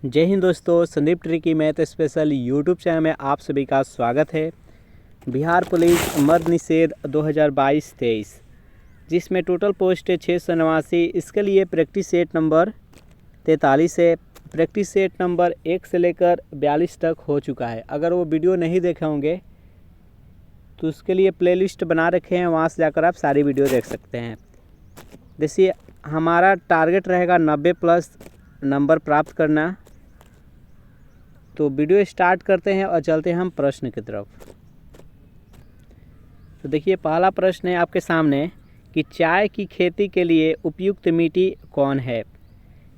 जय हिंद दोस्तों, Sandeep tricky math special YouTube channel में आप सभी का स्वागत है। बिहार पुलिस मर्द निषेध 2022-23 जिसमें टोटल पोस्ट है 689। इसके लिए प्रैक्टिस सेट नंबर 43 है। प्रैक्टिस सेट नंबर 1 से लेकर 42 तक हो चुका है। अगर वो वीडियो नहीं देखे होंगे तो उसके लिए प्लेलिस्ट बना रखे हैं, वहाँ से जाकर आप सारी वीडियो देख सकते हैं। देखिए, हमारा टारगेट रहेगा 90+ नंबर प्राप्त करना। तो वीडियो स्टार्ट करते हैं और चलते हैं हम प्रश्न की तरफ। तो देखिए, पहला प्रश्न है आपके सामने कि चाय की खेती के लिए उपयुक्त मिट्टी कौन है।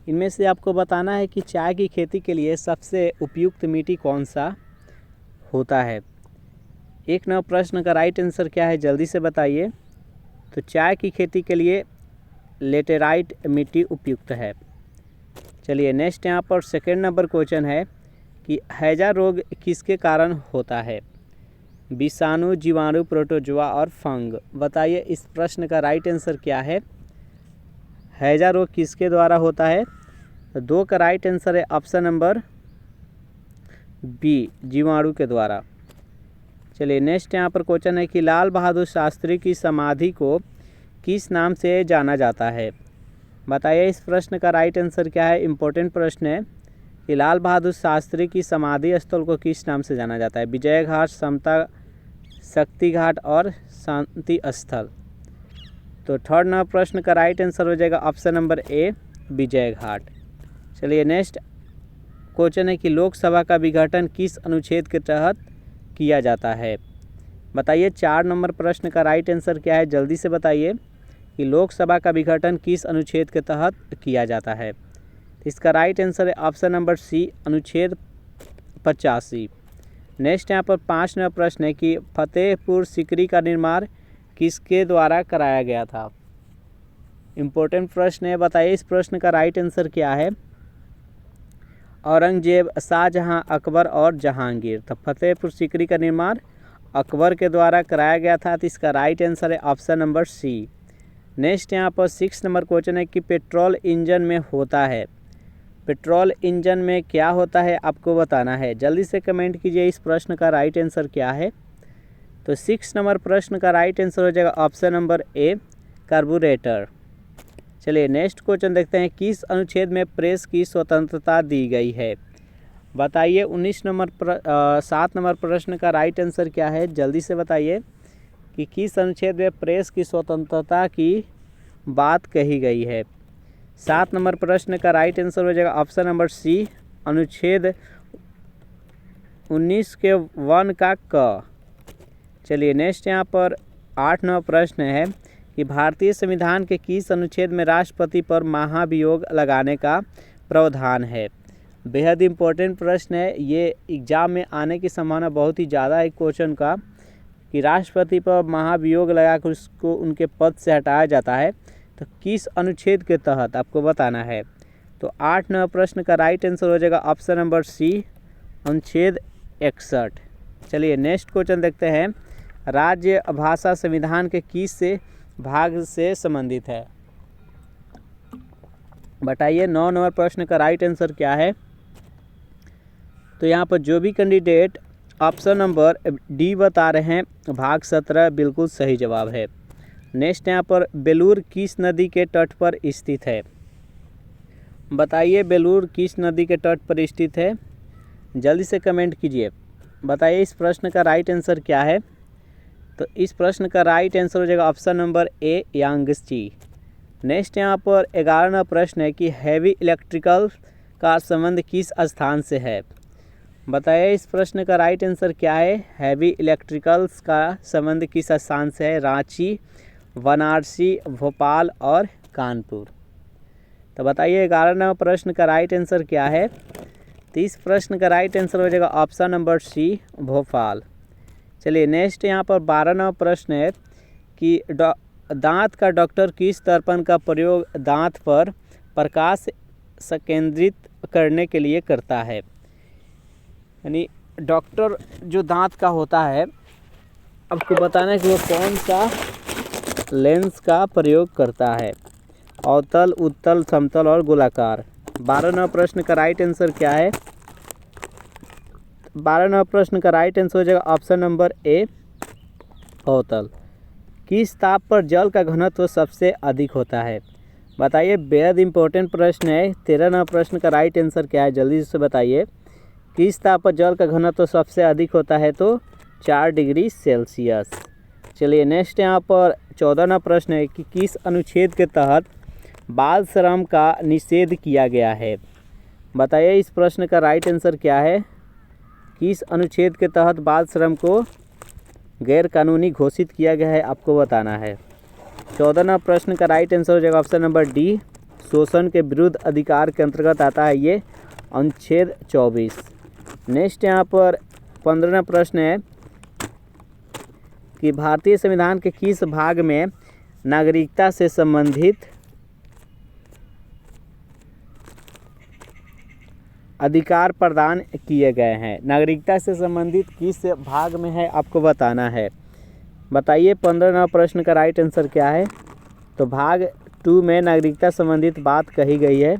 इनमें से आपको बताना है कि चाय की खेती के लिए सबसे उपयुक्त मिट्टी कौन सा होता है। 1 नंबर प्रश्न का राइट आंसर क्या है, जल्दी से बताइए। तो चाय की खेती के लिए लेटेराइट मिट्टी उपयुक्त है। चलिए नेक्स्ट, यहाँ पर सेकेंड नंबर क्वेश्चन है कि हैजा रोग किसके कारण होता है। विषाणु, जीवाणु, प्रोटोजोआ और फंग। बताइए इस प्रश्न का राइट आंसर क्या है। हैजा रोग किसके द्वारा होता है। तो 2 का राइट आंसर है ऑप्शन नंबर बी, जीवाणु के द्वारा। चलिए नेक्स्ट, यहाँ पर क्वेश्चन है कि लाल बहादुर शास्त्री की समाधि को किस नाम से जाना जाता है। बताइए इस प्रश्न का राइट आंसर क्या है। इम्पोर्टेंट प्रश्न है कि लाल बहादुर शास्त्री की समाधि स्थल को किस नाम से जाना जाता है। विजय घाट, समता शक्ति घाट और शांति स्थल। तो थर्ड नंबर प्रश्न का राइट आंसर हो जाएगा ऑप्शन नंबर ए, विजय घाट। चलिए नेक्स्ट क्वेश्चन है कि लोकसभा का विघटन किस अनुच्छेद के तहत किया जाता है। बताइए 4 नंबर प्रश्न का राइट आंसर क्या है, जल्दी से बताइए कि लोकसभा का विघटन किस अनुच्छेद के तहत किया जाता है। इसका राइट आंसर है ऑप्शन नंबर सी, अनुच्छेद 85। नेक्स्ट यहाँ पर 5 नंबर प्रश्न है कि फतेहपुर सीकरी का निर्माण किसके द्वारा कराया गया था। इम्पोर्टेंट प्रश्न है, बताइए इस प्रश्न का राइट आंसर क्या है। औरंगजेब, शाहजहां, अकबर और जहांगीर। तो फतेहपुर सीकरी का निर्माण अकबर के द्वारा कराया गया था। तो इसका राइट आंसर है ऑप्शन नंबर सी। नेक्स्ट यहाँ पर 6 नंबर क्वेश्चन है कि पेट्रोल इंजन में होता है। पेट्रोल इंजन में क्या होता है आपको बताना है। जल्दी से कमेंट कीजिए इस प्रश्न का राइट आंसर क्या है। तो 6 नंबर प्रश्न का राइट आंसर हो जाएगा ऑप्शन नंबर ए, कार्बोरेटर। चलिए नेक्स्ट क्वेश्चन देखते हैं, किस अनुच्छेद में प्रेस की स्वतंत्रता दी गई है। बताइए 7 नंबर प्रश्न का राइट आंसर क्या है, जल्दी से बताइए कि किस अनुच्छेद में प्रेस की स्वतंत्रता की बात कही गई है। 7 नंबर प्रश्न का राइट आंसर हो जाएगा ऑप्शन नंबर सी, अनुच्छेद 19 के 1 का क। चलिए नेक्स्ट यहाँ पर 8 नंबर प्रश्न है कि भारतीय संविधान के किस अनुच्छेद में राष्ट्रपति पर महाभियोग लगाने का प्रावधान है। बेहद इम्पोर्टेंट प्रश्न है, ये एग्जाम में आने की संभावना बहुत ही ज़्यादा है क्वेश्चन का कि राष्ट्रपति पर महाभियोग लगाकर उसको उनके पद से हटाया जाता है। तो किस अनुच्छेद के तहत आपको बताना है। तो 8 नंबर प्रश्न का राइट आंसर हो जाएगा ऑप्शन नंबर सी, अनुच्छेद 61। चलिए नेक्स्ट क्वेश्चन देखते हैं, राज्य भाषा संविधान के किस से भाग से संबंधित है। बताइए 9 नंबर प्रश्न का राइट आंसर क्या है। तो यहाँ पर जो भी कैंडिडेट ऑप्शन नंबर डी बता रहे हैं, भाग 17 बिल्कुल सही जवाब है। नेक्स्ट यहाँ पर बेलूर किस नदी के तट पर स्थित है। बताइए बेलूर किस नदी के तट पर स्थित है, जल्दी से कमेंट कीजिए। बताइए इस प्रश्न का राइट आंसर क्या है। तो इस प्रश्न का राइट आंसर हो जाएगा ऑप्शन नंबर ए, यांगत्से। नेक्स्ट यहाँ पर 11वां प्रश्न है कि हैवी इलेक्ट्रिकल का संबंध किस स्थान से है। बताइए इस प्रश्न का राइट आंसर क्या है। हैवी इलेक्ट्रिकल्स का संबंध किस स्थान से है। रांची, वाराणसी, भोपाल और कानपुर। तो बताइए 11वां प्रश्न का राइट आंसर क्या है। तो इस प्रश्न का राइट आंसर हो जाएगा ऑप्शन नंबर सी, भोपाल। चलिए नेक्स्ट यहाँ पर 12वां प्रश्न है कि दांत का डॉक्टर किस दर्पण का प्रयोग दांत पर प्रकाश संकेंद्रित करने के लिए करता है। यानी डॉक्टर जो दांत का होता है, आपको बताना है कि वो कौन सा लेंस का प्रयोग करता है। अवतल, उत्तल, समतल और गोलाकार। 12 नंबर प्रश्न का राइट आंसर क्या है? 12 नंबर प्रश्न का राइट आंसर हो जाएगा ऑप्शन नंबर ए, अवतल। किस ताप पर जल का घनत्व सबसे अधिक होता है? बताइए, बेहद इंपॉर्टेंट प्रश्न है। 13 नंबर प्रश्न का राइट आंसर क्या है? जल्दी से बताइए। किस ताप पर जल का घनत्व सबसे अधिक होता है? तो 4 डिग्री सेल्सियस। चलिए नेक्स्ट यहाँ पर 14 नंबर प्रश्न है कि किस अनुच्छेद के तहत बाल श्रम का निषेध किया गया है? बताइए, इस प्रश्न का राइट आंसर क्या है? किस अनुच्छेद के तहत बाल श्रम को गैर कानूनी घोषित किया गया है, आपको बताना है। 14 नंबर प्रश्न का राइट आंसर हो जाएगा ऑप्शन नंबर डी, शोषण के विरुद्ध अधिकार के अंतर्गत आता है ये अनुच्छेद 24। नेक्स्ट यहाँ पर 15वां प्रश्न है कि भारतीय संविधान के किस भाग में नागरिकता से संबंधित अधिकार प्रदान किए गए हैं? नागरिकता से संबंधित किस भाग में है, आपको बताना है। बताइए 15 नंबर प्रश्न का राइट आंसर क्या है? तो भाग 2 में नागरिकता संबंधित बात कही गई है।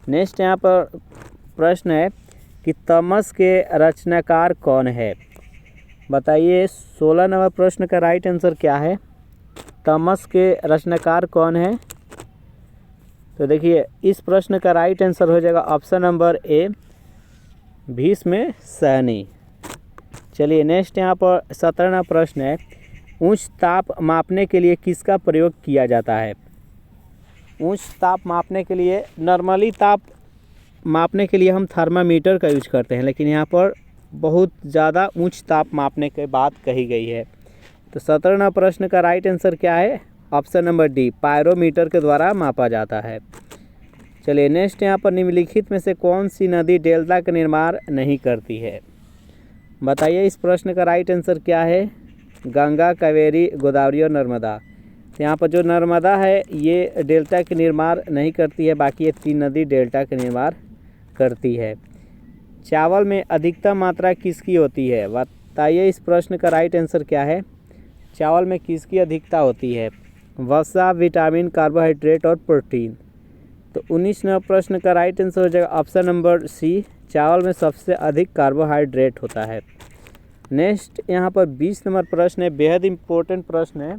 नेक्स्ट यहाँ पर प्रश्न है कि तमस के रचनाकार कौन है? बताइए 16 नंबर प्रश्न का राइट आंसर क्या है? तमस के रचनाकार कौन है? तो देखिए, इस प्रश्न का राइट आंसर हो जाएगा option number A, Bhishma Sahni. चलिए नेक्स्ट यहाँ पर 17वां प्रश्न है, उच्च ताप मापने के लिए किसका प्रयोग किया जाता है? उच्च ताप मापने के लिए, नॉर्मली ताप मापने के लिए हम थर्मामीटर का यूज करते हैं, लेकिन यहाँ पर बहुत ज़्यादा उच्च ताप मापने की बात कही गई है। तो 17वां प्रश्न का राइट आंसर क्या है? ऑप्शन नंबर डी, पायरोमीटर के द्वारा मापा जाता है। चलिए नेक्स्ट यहाँ पर निम्नलिखित में से कौन सी नदी डेल्टा का निर्माण नहीं करती है? बताइए, इस प्रश्न का राइट आंसर क्या है? गंगा, कावेरी, गोदावरी और नर्मदा। तो यहाँ पर जो नर्मदा है ये डेल्टा के निर्माण नहीं करती है, बाकी ये 3 नदी डेल्टा के निर्माण करती है। चावल में अधिकतम मात्रा किसकी होती है? बताइए, इस प्रश्न का राइट आंसर क्या है? चावल में किसकी अधिकता होती है? वसा, विटामिन, कार्बोहाइड्रेट और प्रोटीन। तो 19 नंबर प्रश्न का राइट आंसर हो जाएगा ऑप्शन नंबर सी, चावल में सबसे अधिक कार्बोहाइड्रेट होता है। नेक्स्ट यहाँ पर 20 नंबर प्रश्न है, बेहद इम्पोर्टेंट प्रश्न है।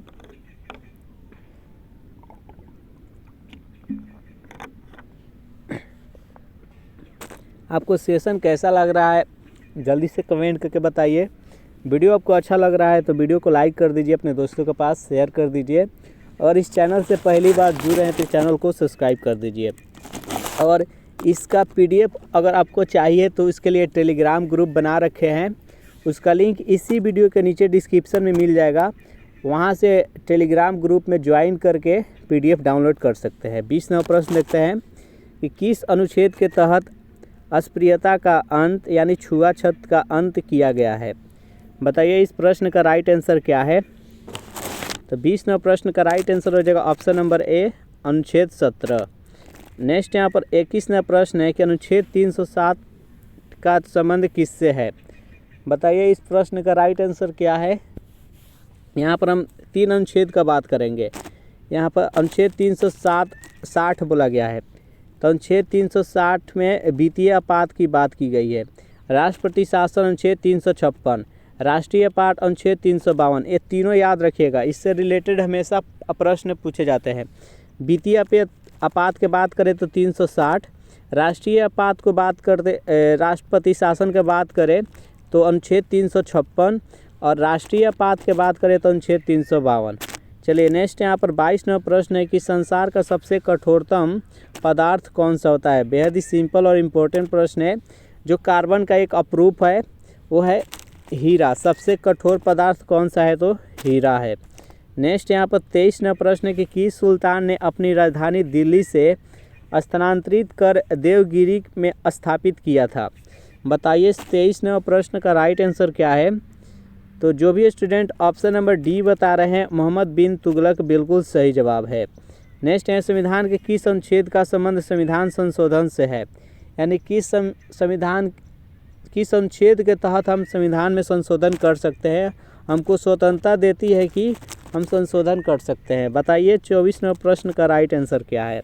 आपको सेशन कैसा लग रहा है जल्दी से कमेंट करके बताइए। वीडियो आपको अच्छा लग रहा है तो वीडियो को लाइक कर दीजिए, अपने दोस्तों के पास शेयर कर दीजिए, और इस चैनल से पहली बार जुड़ रहे हैं तो चैनल को सब्सक्राइब कर दीजिए। और इसका PDF अगर आपको चाहिए तो इसके लिए टेलीग्राम ग्रुप बना रखे हैं, उसका लिंक इसी वीडियो के नीचे डिस्क्रिप्शन में मिल जाएगा। वहां से टेलीग्राम ग्रुप में ज्वाइन करके PDF डाउनलोड कर सकते हैं। 20 नंबर प्रश्न देखते हैं कि किस अनुच्छेद के तहत अस्पृश्यता का अंत यानी छुआछूत का अंत किया गया है? बताइए, इस प्रश्न का राइट आंसर क्या है? तो 20 नंबर प्रश्न का राइट आंसर हो जाएगा ऑप्शन नंबर ए, अनुच्छेद 17। नेक्स्ट यहाँ पर 21 नंबर प्रश्न है कि अनुच्छेद 307 का संबंध किससे है? बताइए, इस प्रश्न का राइट आंसर क्या है? यहाँ पर हम 3 अनुच्छेद का बात करेंगे। यहाँ पर अनुच्छेद 360 बोला गया है, तो अनुच्छेद 360 में वित्तीय आपात की बात की गई है। राष्ट्रपति शासन अनुच्छेद 356, राष्ट्रीय पाठ अनुच्छेद 352, ये तीनों याद रखिएगा, इससे रिलेटेड हमेशा प्रश्न पूछे जाते हैं। वित्तीय आपात के बात करें तो 360, राष्ट्रीय आपात को बात करते राष्ट्रपति शासन के बात करें तो अनुच्छेद 356, और राष्ट्रीय आपात के बात करें तो अनुच्छेद 352। चलिए नेक्स्ट यहाँ पर 22 नंबर प्रश्न है कि संसार का सबसे कठोरतम पदार्थ कौन सा होता है? बेहद ही सिंपल और इम्पोर्टेंट प्रश्न है। जो कार्बन का एक अपरूप है वो है हीरा। सबसे कठोर पदार्थ कौन सा है? तो हीरा है। नेक्स्ट यहाँ पर 23 नंबर प्रश्न है कि किस सुल्तान ने अपनी राजधानी दिल्ली से स्थानांतरित कर देवगिरी में स्थापित किया था? बताइए, 23 नंबर प्रश्न का राइट आंसर क्या है? तो जो भी स्टूडेंट ऑप्शन नंबर डी बता रहे हैं, मोहम्मद बिन तुगलक, बिल्कुल सही जवाब है। नेक्स्ट है संविधान के किस अनुच्छेद का संबंध संविधान संशोधन से है? यानी किस अनुच्छेद के तहत हम संविधान में संशोधन कर सकते हैं, हमको स्वतंत्रता देती है कि हम संशोधन कर सकते हैं। बताइए 24 नंबर प्रश्न का राइट आंसर क्या है?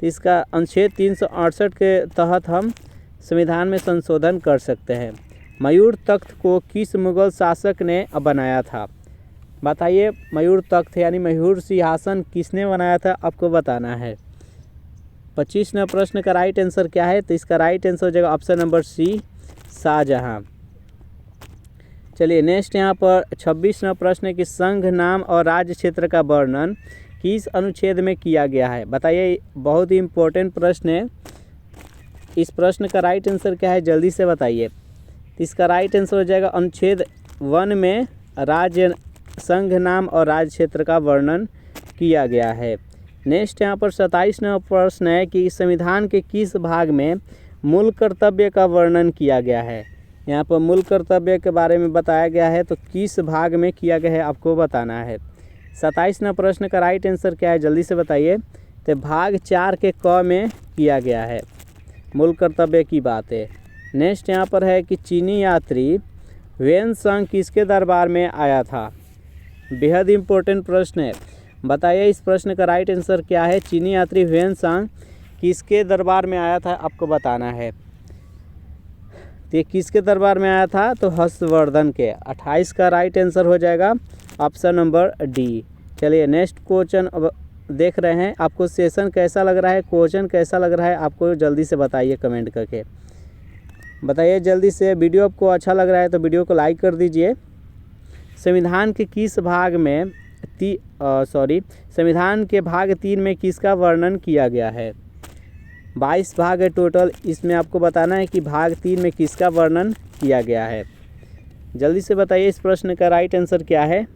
तो इसका अनुच्छेद 368 के तहत हम संविधान में संशोधन कर सकते हैं। मयूर तख्त को किस मुगल शासक ने बनाया था? बताइए, मयूर तख्त यानी मयूर सिंहासन किसने बनाया था, आपको बताना है। 25वें प्रश्न का राइट आंसर क्या है? तो इसका राइट आंसर हो जाएगा ऑप्शन नंबर सी, शाहजहां। चलिए नेक्स्ट यहाँ पर 26वां प्रश्न है कि संघ नाम और राज्य क्षेत्र का वर्णन किस अनुच्छेद में किया गया है? बताइए, बहुत ही इम्पोर्टेंट प्रश्न है। इस प्रश्न का राइट आंसर क्या है, जल्दी से बताइए। इसका राइट आंसर हो जाएगा अनुच्छेद 1 में राज्य संघ नाम और राज्य क्षेत्र का वर्णन किया गया है। नेक्स्ट यहाँ पर 27वां प्रश्न है कि संविधान के किस भाग में मूल कर्तव्य का वर्णन किया गया है? यहाँ पर मूल कर्तव्य के बारे में बताया गया है, तो किस भाग में किया गया है आपको बताना है। 27वां प्रश्न का राइट आंसर क्या है, जल्दी से बताइए। तो भाग 4 के क में किया गया है, मूल कर्तव्य की बात है। नेक्स्ट यहाँ पर है कि चीनी यात्री ह्वेनसांग किसके दरबार में आया था? बेहद इम्पोर्टेंट प्रश्न है, बताइए इस प्रश्न का राइट आंसर क्या है। चीनी यात्री ह्वेनसांग किसके दरबार में आया था, आपको बताना है। तो ये किसके दरबार में आया था? तो हर्षवर्धन के। 28 का राइट आंसर हो जाएगा ऑप्शन नंबर डी। चलिए नेक्स्ट क्वेश्चन अब देख रहे हैं। आपको सेशन कैसा लग रहा है, क्वेश्चन कैसा लग रहा है, आपको जल्दी से बताइए, कमेंट करके बताइए जल्दी से। वीडियो आपको अच्छा लग रहा है तो वीडियो को लाइक कर दीजिए। संविधान के किस भाग में संविधान के भाग 3 में किसका वर्णन किया गया है? 22 भाग है टोटल, इसमें आपको बताना है कि भाग 3 में किसका वर्णन किया गया है। जल्दी से बताइए इस प्रश्न का राइट आंसर क्या है।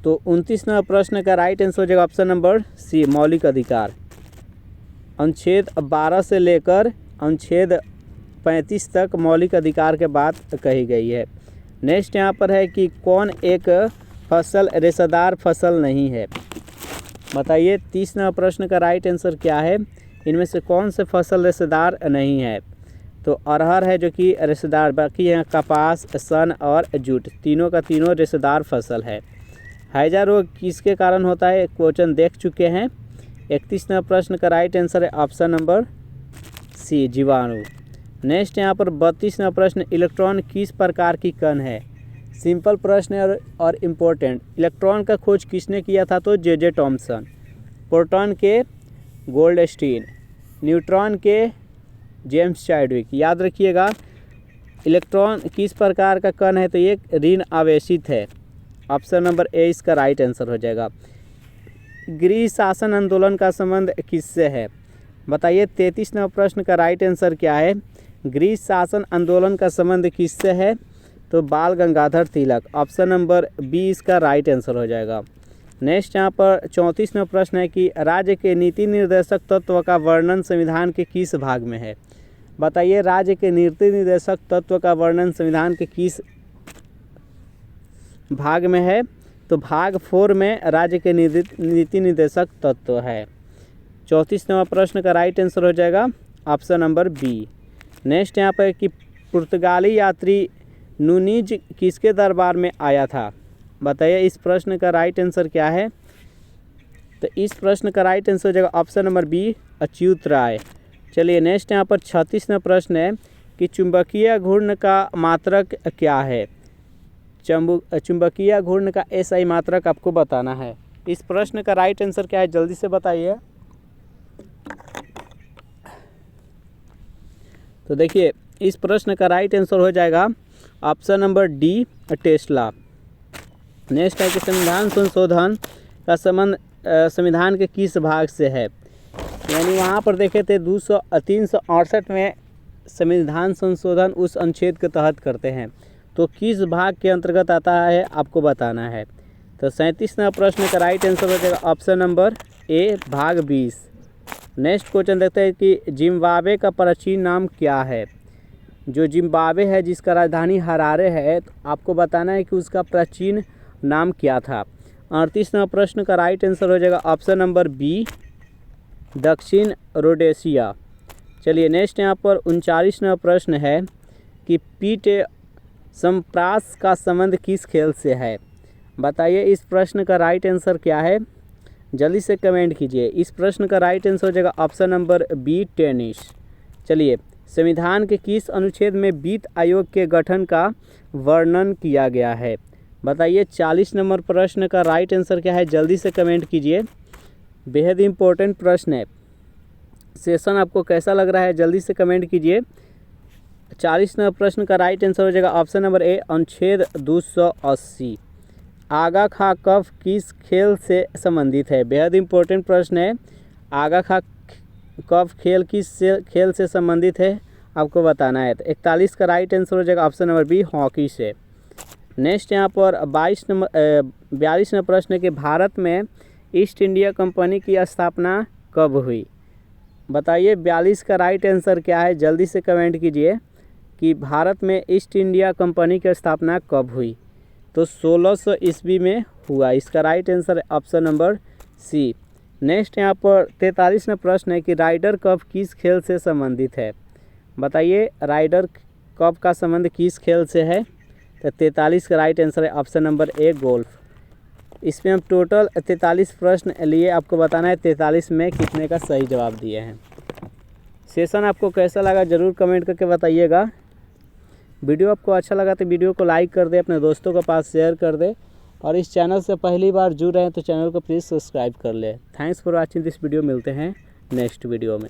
तो 29वां प्रश्न का राइट आंसर हो जाएगा ऑप्शन नंबर सी, मौलिक अधिकार। अनुच्छेद 12 से लेकर अनुच्छेद 35 तक मौलिक अधिकार के बात कही गई है। नेक्स्ट यहाँ पर है कि कौन एक फसल रेशेदार फसल नहीं है? बताइए 30वां प्रश्न का राइट आंसर क्या है। इनमें से कौन से फसल रेशेदार नहीं है? तो अरहर है जो कि रेशेदार, बाकी यहाँ कपास, सन और जूट, तीनों का तीनों रेशेदार फसल है। हैजा रोग किसके कारण होता है, क्वेश्चन देख चुके हैं। 31वां प्रश्न का राइट आंसर है ऑप्शन नंबर सी, जीवाणु। नेक्स्ट यहाँ पर 32वां प्रश्न, इलेक्ट्रॉन किस प्रकार की कण है? सिंपल प्रश्न है और इम्पोर्टेंट। इलेक्ट्रॉन का खोज किसने किया था? तो जे टॉमसन। प्रोटॉन के गोल्डस्टीन, न्यूट्रॉन के जेम्स चैडविक। याद रखिएगा, इलेक्ट्रॉन किस प्रकार का कण है? तो ये ऋण आवेशित है। ऑप्शन नंबर ए इसका राइट आंसर हो जाएगा। गृह शासन आंदोलन का संबंध किससे है? बताइए 33वां प्रश्न का राइट आंसर क्या है। गृह शासन आंदोलन का संबंध किससे है? तो बाल Gangadhar Tilak. Option number B इसका राइट आंसर हो जाएगा। नेक्स्ट यहाँ पर 34वां प्रश्न है कि राज्य के नीति निर्देशक तत्व का वर्णन संविधान के किस भाग में है? बताइए राज्य के नीति निर्देशक तत्व का वर्णन संविधान के किस भाग में है? तो भाग 4 में राज्य के नीति निर्देशक तत्व है। 34वां प्रश्न का राइट आंसर हो जाएगा ऑप्शन नंबर बी। नेक्स्ट यहाँ पर कि पुर्तगाली यात्री नूनीज किसके दरबार में आया था? बताइए इस प्रश्न का राइट आंसर क्या है। तो इस प्रश्न का राइट आंसर हो जाएगा ऑप्शन नंबर बी, अच्युत राय। चलिए नेक्स्ट यहाँ पर 36वां प्रश्न है कि चुंबकीय घूर्ण का मात्रक क्या है? चुंबकीय घूर्ण का एसआई मात्रक आपको बताना है। इस प्रश्न का राइट आंसर क्या है, जल्दी से बताइए। तो देखिए इस प्रश्न का राइट आंसर हो जाएगा option number D, Tesla. Next है कि संविधान संशोधन का संबंध संविधान के किस भाग से है? यानी वहाँ पर देखे थे 368 में संविधान संशोधन उस अनुच्छेद के तहत करते हैं, तो किस भाग के अंतर्गत आता है आपको बताना है। तो 37वां प्रश्न का राइट आंसर हो जाएगा ऑप्शन नंबर ए, भाग 20। नेक्स्ट क्वेश्चन देखते हैं कि जिम्बाब्वे का प्राचीन नाम क्या है? जो जिम्बाब्वे है जिसका राजधानी हरारे है, तो आपको बताना है कि उसका प्राचीन नाम क्या था। 38वां प्रश्न का राइट आंसर हो जाएगा ऑप्शन नंबर बी, दक्षिण रोडेशिया। चलिए नेक्स्ट यहाँ पर 39वां प्रश्न है कि पीठ संप्रास का संबंध किस खेल से है? बताइए इस प्रश्न का राइट आंसर क्या है। जल्दी से कमेंट कीजिए। इस प्रश्न का राइट आंसर हो जाएगा ऑप्शन नंबर बी, टेनिस। चलिए, संविधान के किस अनुच्छेद में वित्त आयोग के गठन का वर्णन किया गया है? बताइए। 40 नंबर प्रश्न का राइट आंसर क्या है? जल्दी से कमेंट कीजिए। बेहद इम्पोर्टेंट प्रश्न है। सेशन आपको कैसा लग रहा है? जल्दी से कमेंट कीजिए। 40 नंबर प्रश्न का राइट आंसर हो जाएगा ऑप्शन नंबर ए, अनुच्छेद 280। आगा खा कफ किस खेल से संबंधित है? बेहद इम्पोर्टेंट प्रश्न है। आगा खा कफ खेल किस खेल से संबंधित है आपको बताना है। तो 41 का राइट आंसर हो जाएगा ऑप्शन नंबर बी, हॉकी से। नेक्स्ट यहाँ पर 42 नंबर प्रश्न है कि भारत में ईस्ट इंडिया कंपनी की स्थापना कब हुई? बताइए। 42 का राइट आंसर क्या है? जल्दी से कमेंट कीजिए कि भारत में ईस्ट इंडिया कंपनी की स्थापना कब हुई? तो 1600 ईस्वी में हुआ। इसका राइट आंसर है ऑप्शन नंबर सी। नेक्स्ट यहाँ पर 43 में प्रश्न है कि राइडर कप किस खेल से संबंधित है? बताइए। राइडर कप का संबंध किस खेल से है? तो 43 का राइट आंसर है ऑप्शन नंबर ए, गोल्फ। इसमें हम टोटल 43 प्रश्न लिए, आपको बताना है 43 में कितने का सही जवाब दिए हैं। सेशन आपको कैसा लगा ज़रूर कमेंट करके बताइएगा। वीडियो आपको अच्छा लगा तो वीडियो को लाइक कर दे, अपने दोस्तों के पास शेयर कर दे, और इस चैनल से पहली बार जुड़ रहे हैं तो चैनल को प्लीज़ सब्सक्राइब कर ले। Thanks for watching this video. मिलते हैं नेक्स्ट वीडियो में।